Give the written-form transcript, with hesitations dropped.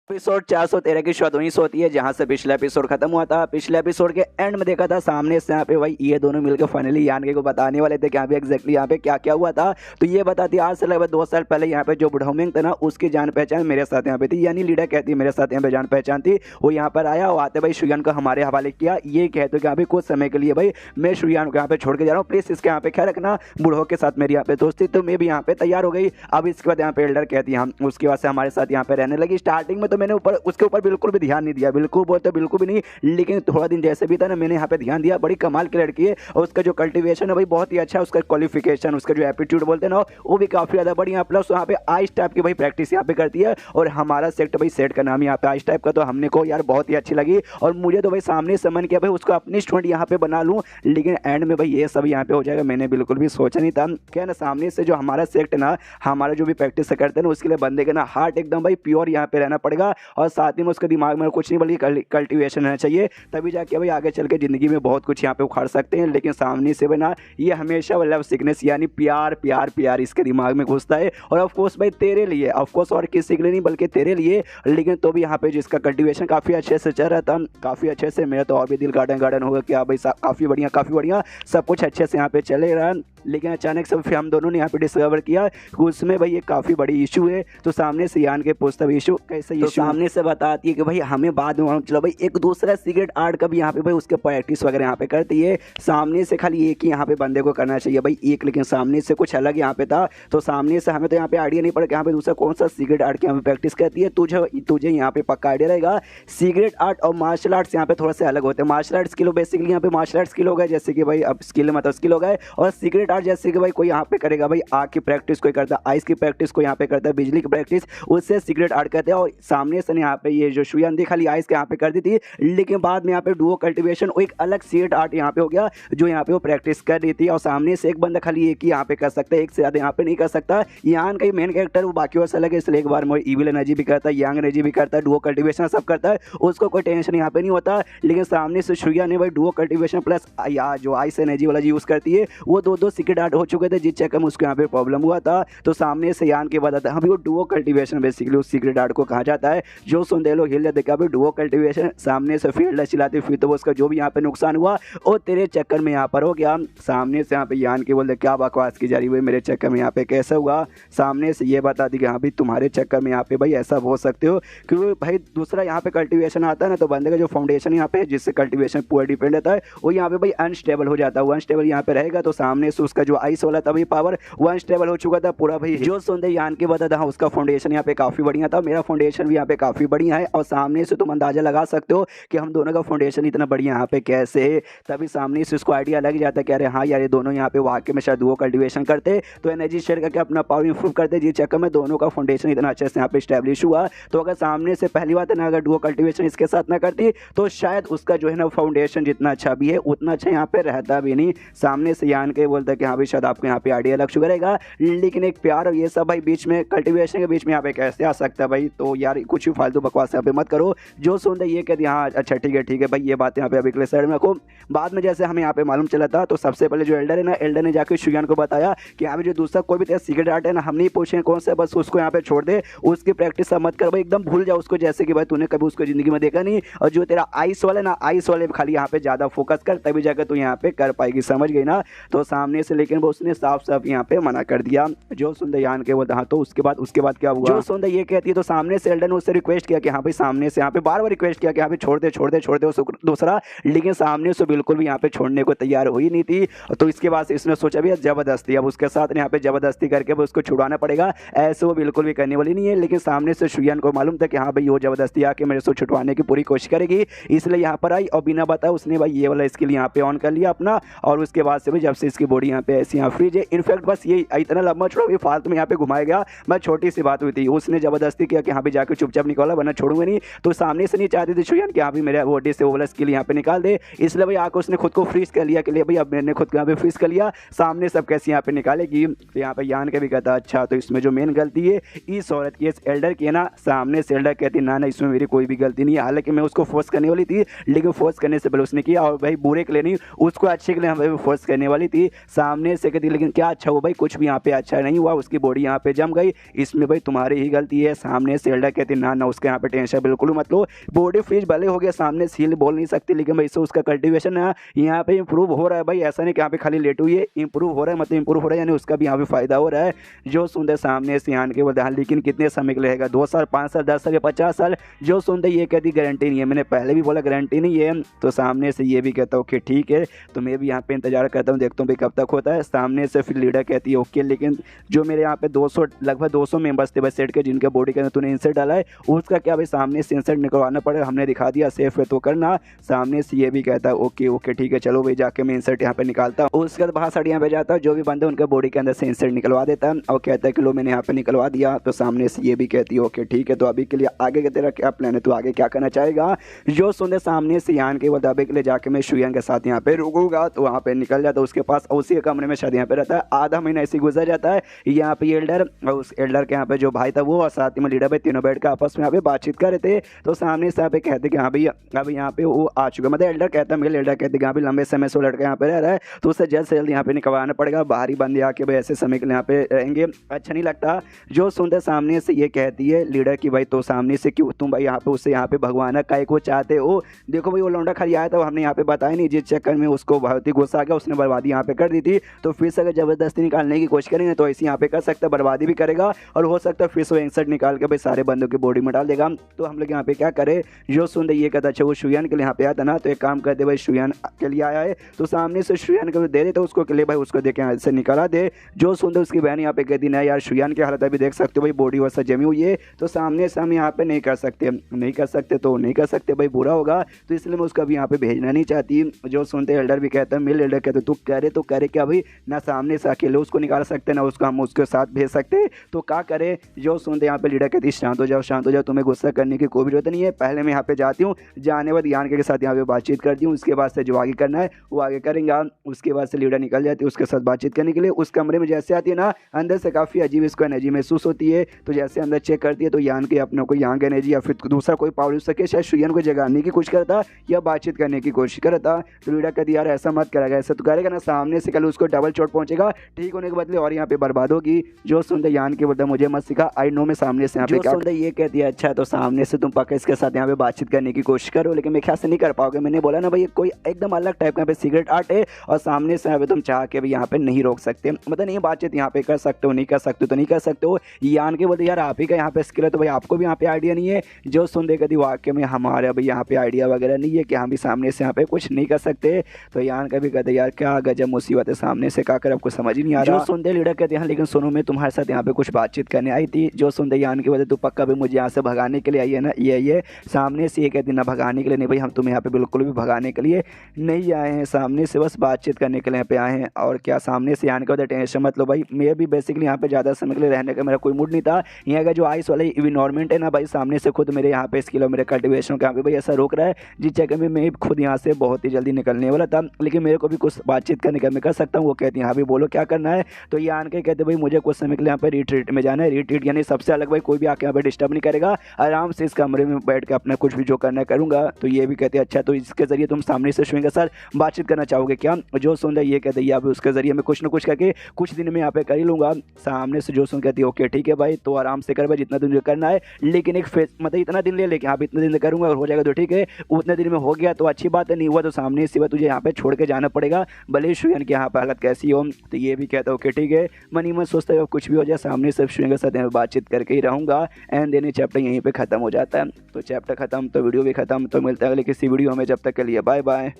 Episode 413 की शुरुआत होती है जहां से पिछला एपिसोड खत्म हुआ था। पिछले एपिसोड के एंड में देखा था सामने से यहाँ पे भाई ये दोनों मिलकर फाइनली यानके को बताने वाले थे कि यहाँ पे एग्जैक्टली यहाँ पे क्या क्या हुआ था। तो ये बताती आज से लगभग 2 साल पहले यहाँ पे जो बुढ़ाउमिंग था ना उसकी जान पहचान मेरे साथ यहाँ पे थी, यानी लीडर कहती है मेरे साथ यहाँ पे जान पहचान थी। वो यहाँ पर आया और आते भाई शुयान को हमारे हवाले किया, ये कहते कि यहाँ पे कुछ समय के लिए भाई मैं शुयान को यहाँ पे छोड़ के जा रहा हूँ, प्लीज इसके यहाँ पे ख्याल रखना, बूढ़ों के साथ मेरी यहाँ पे दोस्ती। तो मैं भी यहाँ पे तैयार हो गई। अब इसके बाद यहाँ पे एल्डर कहती है हम उसके बाद से हमारे साथ यहाँ पे रहने लगी। स्टार्टिंग में तो मैंने ऊपर उसके ऊपर बिल्कुल भी ध्यान नहीं दिया, बिल्कुल बोलते बिल्कुल भी नहीं, लेकिन थोड़ा दिन जैसे भी था ना मैंने यहाँ पे ध्यान दिया। बड़ी कमाल की लड़की है और उसका जो कल्टीवेशन है भाई बहुत ही अच्छा है, उसका क्वालिफिकेशन उसका जो एप्टीट्यूड बोलते हैं ना वो भी काफी ज्यादा बढ़िया। प्लस यहाँ पे आइस टाइप की भाई प्रैक्टिस यहाँ पे करती है और हमारा सेक्ट भाई सेट का नाम यहाँ पे आइस टाइप का, तो हमने को यार बहुत ही अच्छी लगी और मुझे तो भाई सामने से मन किया भाई उसको अपनी स्टूडेंट यहाँ पे बना लूँ, लेकिन एंड में भाई ये सब यहाँ पे हो जाएगा मैंने बिल्कुल भी सोचा नहीं था। क्या ना सामने से जो हमारा सेक्ट ना हमारा जो भी प्रैक्टिस करते हैं ना उसके लिए बंदे का ना हार्ट एकदम भाई प्योर यहाँ पे रहना पड़ेगा और साथ ही में उसके दिमाग में कुछ नहीं बल्कि कल्टीवेशन रहना चाहिए, तभी जाके भाई आगे चल के जिंदगी में बहुत कुछ यहाँ पे उखाड़ सकते हैं। लेकिन सामने से भाई ना ये हमेशा लव सिकनेस यानी प्यार प्यार प्यार इसके दिमाग में घुसता है और ऑफकोर्स भाई तेरे लिए, ऑफकोर्स और किसी के लिए नहीं बल्कि तेरे लिए। लेकिन तो भी यहाँ पे जिसका कल्टीवेशन काफी अच्छे से चल रहा था, काफी अच्छे से, मेरा तो और भी दिल गार्डन गार्डन होगा कि भाई काफी बढ़िया सब कुछ अच्छे से यहाँ पे चले रहा। लेकिन अचानक से फिर हम दोनों ने यहाँ पे डिस्कवर किया कि उसमें भाई ये काफ़ी बड़ी इशू है। तो सामने से यान के पूछता भाई इशू कैसे, तो सामने से बताती है कि भाई हमें बाद में चलो भाई एक दूसरा सिगरेट आर्ट का भी यहाँ पे भाई उसके प्रैक्टिस वगैरह यहाँ पे करती है। सामने से खाली एक ही यहाँ पे बंदे को करना चाहिए भाई एक, लेकिन सामने से कुछ अलग यहाँ पे था। तो सामने से हमें तो यहाँ पे आइडिया नहीं पड़ा कि यहाँ पे दूसरा कौन सा सिगरेट आर्ट की यहाँ पे प्रैक्टिस करती है। तुझे यहाँ पे पक्का आइडिया रहेगा। सिगरेट आर्ट और मार्शल आर्ट्स यहाँ पे थोड़ा सा अलग होते हैं। मार्शल आर्ट स्किल बेसिकली यहाँ पे मार्शल आर्ट स्किल हो गए जैसे कि भाई अब स्किल मतलब स्किल हो गए, और सिगरेट आर्ट जैसे कि भाई कोई यहाँ पे करेगा भाई आग की प्रैक्टिस कोई करता है, आइस की प्रैक्टिस कोई यहाँ पे करता है, बिजली की प्रैक्टिस उससे सिगरेट आर्ट करते हैं। और सामने से यहाँ पे ये जो शुयान थी खाली आइस के यहाँ पे कर दी थी, लेकिन बाद में यहाँ पे डुओ कल्टीवेशन एक अलग सिगरेट आर्ट यहाँ पे हो गया जो यहाँ पे वो प्रैक्टिस कर रही थी। और सामने से एक बंदा खाली एक ही यहाँ पे कर सकता है, एक से ज्यादा यहाँ पे नहीं कर सकता। यान का मेन कैरेक्टर वो बाकी से अलग है, इसलिए एक बार में इविल एनर्जी भी करता है, यंग एनर्जी भी करता है, डुओ कल्टीवेशन सब करता है, उसको कोई टेंशन यहाँ पे नहीं होता। लेकिन सामने से शुया ने भाई डुओ कल्टीवेशन प्लस जो आइस एनर्जी वाला यूज करती है वो दो सिगरेट आर्ट हो चुके थे, जिस चक्कर में उसको यहाँ पे प्रॉब्लम हुआ था। तो सामने से यान के बताता है वो डुओ कल्टीवेशन बेसिकली उस सिगरेट आर्ट को कहा जाता है जो सुन दे लो हिल देखा भाई डुओ कल्टीवेशन। सामने से फील्ड चिल्लाती फिर तो उसका जो भी यहाँ पे नुकसान हुआ वो तेरे चक्कर में यहाँ पर हो गया। सामने से यहाँ पे यान के बोलते क्या बकवास की जा रही हुई, मेरे चक्कर में यहाँ पे कैसे हुआ। सामने से ये बता दी कि हाँ भाई तुम्हारे चक्कर में यहाँ पे भाई ऐसा हो सकते हो, क्योंकि भाई दूसरा यहाँ पे कल्टीवेशन आता है ना तो बंदे का जो फाउंडेशन यहाँ पे जिससे कल्टीवेशन पूरा डिपेंड रहता है वो यहाँ पे भाई अनस्टेबल हो जाता है। वो अनस्टेबल यहाँ पे रहेगा तो सामने से उसका जो आइस वाला था भाई पावर वो अनस्टेबल हो चुका था पूरा भाई। जो सुनते यान के बता था हाँ उसका फाउंडेशन यहाँ पे काफी बढ़िया था, मेरा फाउंडेशन भी यहाँ पे काफी बढ़िया है। और सामने से तुम अंदाजा लगा सकते हो कि हम दोनों का फाउंडेशन इतना बढ़िया यहाँ पे कैसे है। तभी सामने से उसको आइडिया लग जाता है कि अरे हाँ यार ये दोनों यहाँ पे वाकई में शायद वो कल्टीवेशन करते तो एनर्जी शेयर करके अपना पावर इंप्रूव करते, जिस चक्कर में दोनों का फाउंडेशन इतना अच्छे से यहाँ पे स्टैब्लिश हुआ। तो अगर सामने से पहली बात है ना अगर डुओ कल्टीवेशन इसके साथ ना करती तो शायद उसका जो है ना फाउंडेशन जितना अच्छा भी है उतना अच्छा यहाँ पे रहता भी नहीं। सामने से यान के बोलता है कि हाँ भाई शायद आपको यहाँ पे आइडिया लग चुका रहेगा, लेकिन एक प्यार और ये सब भाई बीच में कल्टीवेशन के बीच में यहाँ पे कैसे आ सकता है भाई। तो यार कुछ भी फालतू बकवास यहाँ पे मत करो। जो सुनते ये कहते हाँ अच्छा ठीक है भाई ये बात यहाँ पे अभी के लिए साइड में रखो। बाद में जैसे हमें यहाँ पे मालूम चला था तो सबसे पहले जो एल्डर है ना एल्डर ने जाकर शुयान को बताया कि यहाँ पे जो दूसरा कोई भी तेरा सिगरेट आर्ट है ना हम नहीं पूछे कौन सा, बस उसको यहाँ पे छोड़ दे, उसकी प्रैक्टिस सब मत कर भाई, एकदम भूल जाओ उसको जैसे कि भाई तूने कभी उसको जिंदगी में देखा नहीं। और जो तेरा आइस वाला ना आइस वाले खाली यहाँ पे ज्यादा फोकस कर तभी जाकर तू यहाँ पे कर पाएगी, समझ गई ना। तो सामने से लेकिन वो उसने साफ साफ यहाँ पे मना कर दिया। जो सुनते यान के बोलता हाँ तो उसके बाद क्या हुआ। जो सुनते ये कहती है तो सामने से एल्डर ने उससे रिक्वेस्ट किया कि हाँ भाई सामने से यहाँ पे बार बार रिक्वेस्ट किया कि यहाँ पे छोड़ दे दूसरा, लेकिन सामने से बिल्कुल भी यहाँ पे छोड़ने को तैयार हुई नहीं थी। तो इसके बाद इसने सोचा भी जबरदस्ती अब उसके साथ यहाँ पे जबरदस्ती करके उसको छुड़ाना पड़ेगा, ऐसे वो बिल्कुल भी करने वाली नहीं है। लेकिन सामने से शुयान को मालूम था कि हाँ भाई वो जबरदस्ती आके मेरे से छुटवाने की पूरी कोशिश करेगी, इसलिए यहाँ पर आई और बिना बताए उसने भाई ये वाला स्किल यहाँ पे ऑन कर लिया अपना। और उसके बाद से भाई जब से इसकी बॉडी यहाँ पे ऐसी यहाँ फ्रीज है, इनफैक्ट बस ये इतना लंबा छोड़ो ये फालतू में यहाँ पे घुमाया गया, मैं छोटी सी बात हुई थी, उसने जबरदस्ती किया कि हाँ भी जाकर चुपचाप निकाला वरना छोड़ूंगा नहीं। तो सामने से नहीं चाहती थी शुयान कि हाँ भी मेरे बॉडी से वो वाला स्किल यहाँ पे निकाल दे, इसलिए भाई आकर उसने खुद को फ्रीज कर लिया कि लिए भाई अब मैंने खुद को यहाँ पे फ्रीज कर लिया, सामने सब कैसे यहाँ पे निकालेगी। तो यहाँ पे यान के भी कहता अच्छा तो इसमें जो मेन गलती है इस औरत की, इस एल्डर की है ना। सामने से एल्डर कहती ना इसमें मेरी कोई भी गलती नहीं है, हालांकि मैं उसको फोर्स करने वाली थी लेकिन फोर्स करने से पहले उसने किया और भाई बुरे के लिए नहीं उसको अच्छे के लिए हमें फोर्स करने वाली थी। सामने से कहती लेकिन क्या अच्छा हुआ भाई, कुछ भी यहाँ पे अच्छा नहीं हुआ, उसकी बॉडी यहाँ पे जम गई, इसमें भाई तुम्हारी ही गलती है। सामने से एल्डर कहती कि ना ना उसके यहाँ पे टेंशन बिल्कुल मत लो, बॉडी फ्रीज भले हो गया, सामने सील बोल नहीं सकती, लेकिन भाई इससे उसका कल्टिवेशन है यहाँ पे इंप्रूव हो रहा है भाई। ऐसा नहीं कि यहाँ पे खाली लेट हुई है, इंप्रूव हो रहा है, मतलब इंप्रूव हो रहा है यानी उसका भी यहाँ पे फायदा हो रहा है। जो सुंदर सामने से आन के बोलता, लेकिन कितने समय के रहेगा, 2 साल 5 साल 10 साल या 50 साल, जो सुंदर ये कहती गारंटी नहीं है। मैंने पहले भी बोला गारंटी नहीं है, तो सामने से ये भी कहता हूँ कि ठीक है, तो मैं भी यहाँ पे इंतजार करता हूँ, देखता हूँ भाई कब तक होता है। सामने से फिर लीडर कहती है ओके, लेकिन जो मेरे यहाँ पे 200 लगभग 200 मेंबर्स थे बस सेट के, जिनके बॉडी के अंदर तूने इंसर्ट डाला है, उसका क्या भाई सामने से इंसर्ट निकलवाना पड़ेगा, हमने दिखा दिया सेफ है तो करना। सामने से ये भी कहता है ओके ओके ठीक है, चलो भाई जाके मैं इंसर्ट यहाँ पे निकालता हूँ। उसके बाद बाहर साइड यहाँ पे जाता है, जो भी बंदे उनके बॉडी के अंदर से इंसर्ट निकलवा देता है और कहता है कि लो मैंने यहाँ पे निकलवा दिया। तो सामने से ये भी कहती है ओके ठीक है, तो अभी के लिए आगे का तेरा क्या प्लान है, तो आगे क्या करना चाहेगा। जो सुंदर सामने से यान के बोलता अभी के लिए जाके मैं शुयान के साथ यहाँ पे रुकूंगा, तो वहाँ पे निकल जाता है उसके पास, उसी कमरे में शायद यहाँ पे रहता है। आधा महीना ऐसे गुजर जाता है, यहाँ पे एल्डर और उस एल्डर के यहाँ पे जो भाई था वो और साथ में लीडर भाई तीनों बैठ कर आपस में यहाँ पे बातचीत कर रहे थे। तो सामने से यहाँ पे कहते कि हाँ भाई अभी यहाँ पे वो आ चुका, मतलब एल्डर कहता है, मेरे एल्डर कहते कि हाँ भाई लंबे समय से वो लड़का यहाँ पे रह रहा है, तो उसे जल्द से जल्द यहाँ पे निकलवाना पड़ेगा। बाहरी बंदे आके भाई ऐसे समय के लिए यहाँ पे रहेंगे, अच्छा नहीं लगता। जो सुंदर सामने से ये कहती है लीडर की भाई तो सामने से क्यों तुम भाई यहाँ पे उससे यहाँ पे भगवाना काय को चाहते हो। देखो भाई वो लौंडा खाली आया था, हमने यहाँ पे बताया नहीं, जिस चक्कर में उसको बहुत ही गुस्सा आ गया, उसने बर्बादी यहाँ पे कर दी थी। तो फिर से अगर जबरदस्ती निकालने की कोशिश करेंगे तो ऐसे यहाँ पे कर सकता है, बर्बादी भी करेगा और हो सकता है फिर से इंसर्ट निकाल के भाई सारे बंदों की बॉडी में डाल देगा। तो हम लोग यहाँ पे क्या करें, जो सुंदर ये कहता अच्छा वो शुयान के लिए यहाँ पे आया था ना, तो एक काम कर दे भाई शुयान के लिए आया है, तो सामने से शुयान को दे दे, तो उसको के लिए भाई उसको देखे यहाँ से निकाला दे। जो सुंदर उसकी बहन यहाँ पे कहती ना यार शुयान की हालत अभी देख सकते हो भाई, बॉडी वैसा जमी हुई है, तो सामने से हम यहाँ पे नहीं कर सकते, नहीं कर सकते तो नहीं कर सकते भाई, बुरा होगा, तो इसलिए मैं उसका भी यहाँ पे भेजना नहीं चाहती। जो सुनते एल्डर भी कहता है, मेल एल्डर कहते तू कह रहे तो कह रहे क्या भाई, ना सामने से अकेले उसको निकाल सकते ना उसको हम उसके साथ भेज सकते, तो क्या करे। जो सुनते यहाँ पे लीडर कहती शांत हो जाओ शांत हो जाओ, तुम्हें गुस्सा करने की कोई जरूरत नहीं है, पहले मैं यहाँ पे जाती हूँ, जाने बाद यान के साथ यहाँ पे बातचीत करती हूँ, उसके बाद से जो आगे करना है वो आगे करेंगे। उसके बाद से लीडर निकल जाती है उसके साथ बातचीत करने के लिए। उस कमरे में जैसे आती है ना, अंदर से काफ़ी अजीब इसको एनर्जी महसूस होती है, तो जैसे अंदर चेक करती है तो यान के अपने को यहाँ की एनर्जी या फिर दूसरा कोई पावर यूज सके, शायद शुयान को जगाने की कोशिश करता या बातचीत करने की कोशिश करता। तो लीडर कहती यार ऐसा मत करेगा, ऐसा तो करेगा ना सामने से कल उसको डबल चोट पहुंचेगा, ठीक होने के बदले और यहाँ पे बर्बाद होगी। जो सुंदर यान के बोलता मुझे मत सिखा, आई नो मैं सामने से यहाँ पे क्या सुंदर ये कहती है अच्छा तो सामने से तुम पक्का इसके साथ यहाँ पे बातचीत करने की कोशिश करो, लेकिन मैं ख्याल से नहीं कर पाओगे। मैंने बोला ना भाई कोई एकदम अलग टाइप का यहाँ पे सीक्रेट आर्ट है और सामने से यहाँ पे तुम चाह के भी यहाँ पे नहीं रोक सकते, मतलब नहीं बातचीत यहाँ पे कर सकते हो, नहीं कर सकते तो नहीं कर सकते हो। यान के बोलते यार आप ही का यहाँ पे स्किल है, तो भाई आपको भी यहाँ पे आइडिया नहीं है। जो सुन दे कहती वाक्य में हमारे भाई यहाँ पे आइडिया वगैरह नहीं है कि हम भी सामने से यहाँ पे कुछ नहीं कर सकते। तो यान का भी कहते यार क्या गजब मुसीबत है, सामने से क्या कर आपको समझ ही नहीं आ रहा। जो सुनते लीडर कहते हैं लेकिन सुनो मैं तुम्हारे साथ यहाँ पे कुछ बातचीत करने आई थी। जो सुनते यान की वजह तू पक्का भी मुझे यहाँ से भगाने के लिए आई है ना, ये सामने से ये कहती ना भगाने के लिए नहीं भाई, हम तुम्हें यहाँ पे बिल्कुल भी भगाने के लिए नहीं आए हैं, सामने से बस बातचीत करने के लिए यहाँ पे आए हैं। और क्या सामने से आने का वजह टेंशन मत लो भाई, मैं भी बेसिकली यहाँ पे ज़्यादा समय के लिए रहने का मेरा कोई मूड नहीं था। यहाँ का जो आइस वाला इन्वायरमेंट है ना भाई, सामने से खुद मेरे यहाँ पे स्किल और मेरे कल्टिवेशन का भाई ऐसा रोक रहा है, जिस जगह में मैं खुद यहाँ से बहुत ही जल्दी निकलने वाला था, लेकिन मेरे को भी कुछ बातचीत करने का मैं कर सकता हूँ। वो कहती है हाँ भाई बोलो क्या करना है। तो ये आन के कहते भाई मुझे कुछ समय के लिए यहाँ पे रिट्रीट में जाना है, रिट्रीट यानी सबसे अलग भाई, कोई भी आके यहाँ पे डिस्टर्ब नहीं करेगा, आराम से इस कमरे में बैठ के अपना कुछ भी जो करना है करूँगा। तो ये भी कहते हैं अच्छा तो इसके जरिए तुम सामने से शुयान के साथ बातचीत करना चाहोगे क्या। जो सुन ये कहते हैं अभी उसके जरिए मैं कुछ ना कुछ करके कुछ दिन में यहाँ पे कर ही लूँगा। सामने से जो सुन कहती है ओके ठीक है भाई, तो आराम से कर भाई जितना दिन करना है, लेकिन एक फेस मतलब इतना दिन ले लेके हाँ इतने दिन करूँगा, और हो जाएगा तो ठीक है, उतने दिन में हो गया तो अच्छी बात है, नहीं हुआ तो सामने से तुझे यहाँ पे छोड़ के जाना पड़ेगा, भले शुयान की यहाँ पर हालत कैसी हो। तो ये भी कहता है ओके ठीक है, मनी मन सोचता है कुछ भी हो जाए सामने से शुयान के साथ बातचीत करके ही रहूँगा। एंड देन चैप्टर यहीं पे ख़त्म हो जाता है। तो चैप्टर ख़त्म तो वीडियो भी ख़त्म, तो मिलता है अगले किसी वीडियो में, जब तक के लिए बाय बाय।